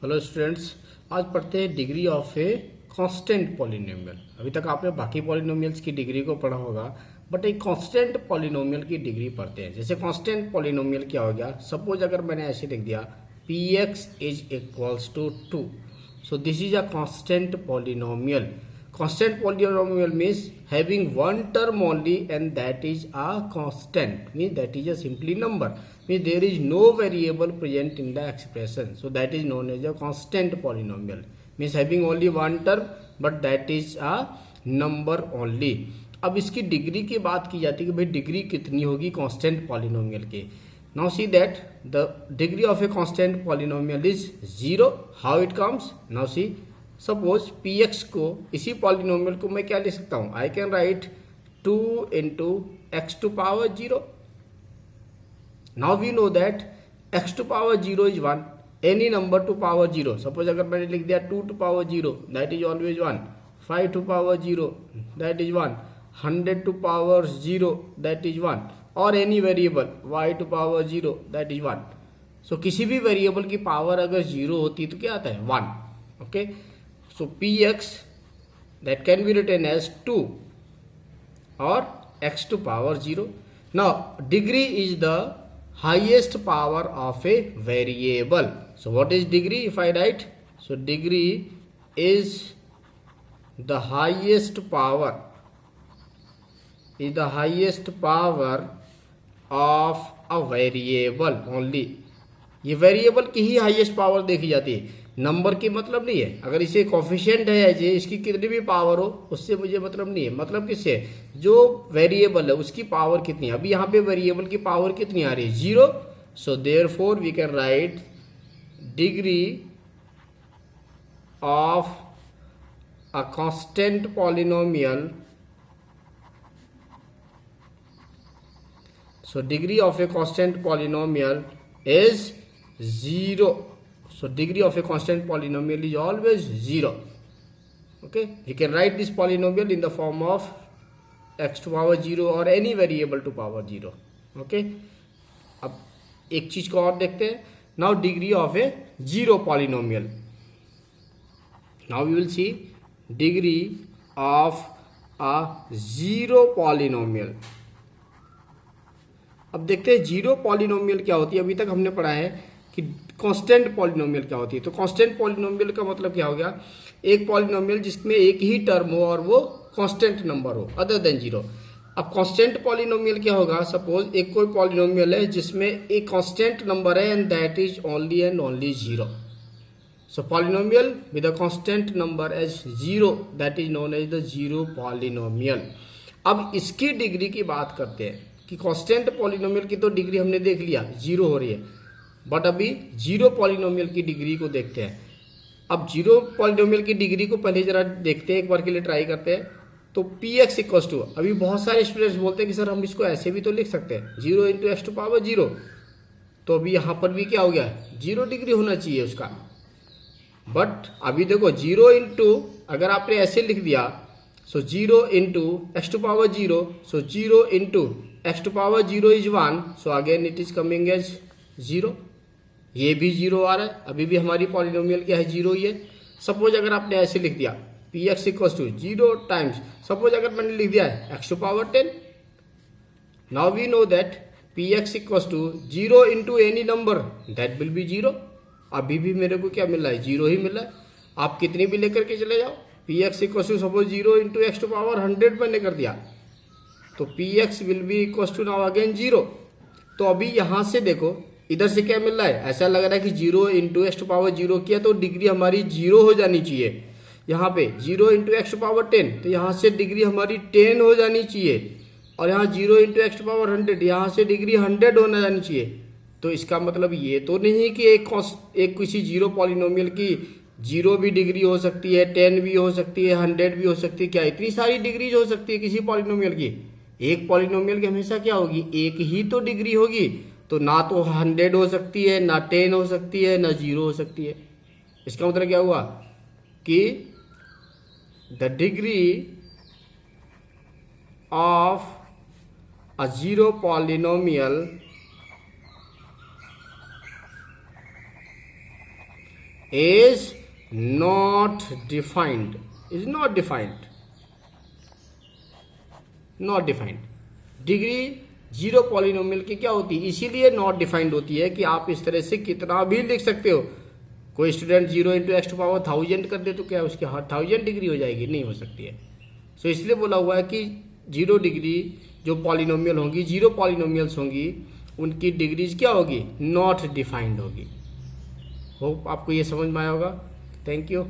Hello students, आज पढ़ते हैं degree of a constant polynomial. अभी तक आपने बाकी पॉलिनोमियल्स की डिग्री को पढ़ा होगा, बट एक कांस्टेंट पॉलिनोमियल की डिग्री पढ़ते हैं। जैसे कांस्टेंट पॉलिनोमियल क्या हो गया, सपोज अगर मैंने ऐसे लिख दिया P X is equals to 2, so this is a constant polynomial. Constant polynomial means having one term only and that is a constant, means that is a simply number, means there is no variable present in the expression, so that is known as a constant polynomial, means having only one term but that is a number only. अब इसकी degree की बात की जाती है कि भाई degree कितनी होगी कांस्टेंट पॉलिनोमियल की. Now see that the degree of a constant polynomial is 0. How it comes? Now see, suppose P X को, इसी पॉलिनोमियल को मैं क्या लिख सकता हूं, I can write 2 into X to power 0. Now we know that X to power 0 is 1, any number to power 0. Suppose अगर मैंने लिख दिया 2 to power 0 that is always 1, 5 to power 0 that is 1, 100 to power 0 that is 1, और any variable y to power 0 that is 1. So किसी भी variable की power अगर 0 होती है तो क्या आता है 1. Okay, so px that can be written as 2 or x to power 0. Now degree is the highest power of a variable. So what is degree if I write? So degree is the highest power, is the highest power of a variable only. ये variable की ही highest power देखी जाती है, number की मतलब नहीं है. अगर इसे कोफिशिएंट है जे इसकी कितनी भी पावर हो उससे मुझे मतलब नहीं है. मतलब किससे, जो वेरिएबल है उसकी पावर कितनी है. अभी यहाँ पे वेरिएबल की पावर कितनी आ रही है 0. So therefore we can write degree of a constant polynomial. So degree of a constant polynomial is 0. So degree of a constant polynomial is always 0. Okay, you can write this polynomial in the form of x to power 0 or any variable to power 0. Okay, अब एक चीज को और देखते हैं. Now degree of a zero polynomial. Now we will see degree of a zero polynomial. अब देखते हैं जीरो पॉलिनोमियल क्या होती है. अभी तक हमने पढ़ा है कि कांस्टेंट पॉलिनोमियल क्या होती है. तो कांस्टेंट पॉलिनोमियल का मतलब क्या हो गया, एक पॉलिनोमियल जिसमें एक ही टर्म हो और वो कांस्टेंट नंबर हो अदर देन 0. अब कांस्टेंट पॉलिनोमियल क्या होगा, सपोज एक कोई पॉलिनोमियल है जिसमें एक कांस्टेंट नंबर है and that is only and only 0. So polynomial with a constant number as 0 that is known as the zero polynomial. अब इसकी डिग्री की बात करते हैं कि कांस्टेंट पॉलिनोमियल की तो डिग्री हमने देख लिया 0 हो रही है, बट अभी जीरो पॉलिनोमियल की डिग्री को देखते हैं. अब जीरो पॉलिनोमियल की डिग्री को पहले जरा देखते हैं, एक बार के लिए ट्राई करते हैं. तो पी एक्स इक्वल्स टू, अभी बहुत सारे स्टूडेंट्स बोलते हैं कि सर हम इसको ऐसे भी तो लिख सकते हैं 0 इंटू एक्स टू पावर 0. तो अभी यहाँ पर भी क्या हो गया, 0 डिग्री होना चाहिए उसका. बट अभी देखो 0 इंटू, अगर आपने ऐसे लिख दिया so 0 into X to power 0, so 0 into X to power 0 is 1, so again it is coming as 0. ये भी 0 आ रहा है, अभी भी हमारी पॉलिनोमियल क्या है 0 ही है. सपोज अगर आपने ऐसे लिख दिया P X equals to 0 times, suppose अगर मैंने लिख दिया है X to power 10. Now we know that P X equals to 0 into any number that will be 0. अभी भी मेरे को क्या मिल रहा है, 0 ही मिल रहा है. आप कितनी भी लेकर के चले जाओ, P X equals to suppose 0 into X to power 100 मैंने कर दिया, तो P X will be equals to now again 0. तो अभी यहां से देखो इधर से क्या मिल रहा है, ऐसा लग रहा है कि 0 इंटू एक्स टू पावर 0 किया तो डिग्री हमारी 0 हो जानी चाहिए. यहाँ पे 0 इंटू एक्स टू पावर 10, तो यहाँ से डिग्री हमारी 10 हो जानी चाहिए. और यहाँ 0 इंटू एक्स टू पावर 100, यहाँ से डिग्री 100 होना जानी चाहिए. तो इसका मतलब ये तो नहीं कि एक किसी जीरो पॉलिनोमियल की 0 भी डिग्री हो सकती है, 10 भी हो सकती है, 100 भी हो सकती है. क्या इतनी सारी डिग्रीज हो सकती है किसी पॉलिनोमियल की? एक पॉलिनोमियल की हमेशा क्या होगी, एक ही तो डिग्री होगी. तो ना तो 100 हो सकती है, ना 10 हो सकती है, ना 0 हो सकती है. इसका मतलब क्या हुआ कि the degree of a zero polynomial is not defined, is not defined, not defined. Degree zero polynomial की क्या होती है, इसीलिए नॉट डिफाइंड होती है कि आप इस तरह से कितना भी लिख सकते हो। कोई student 0 into X to power 1000 कर दे तो क्या उसकी 1000 डिग्री हो जाएगी, नहीं हो सकती है। सो इसलिए बोला हुआ है कि 0 डिग्री जो पॉलिनोमियल होंगी, 0 पॉलिनोमियल्स होंगी, उनकी डिग्रीज क्या होगी, नॉट डिफाइंड होगी। होप आपको ये समझ में आया होगा। Thank you.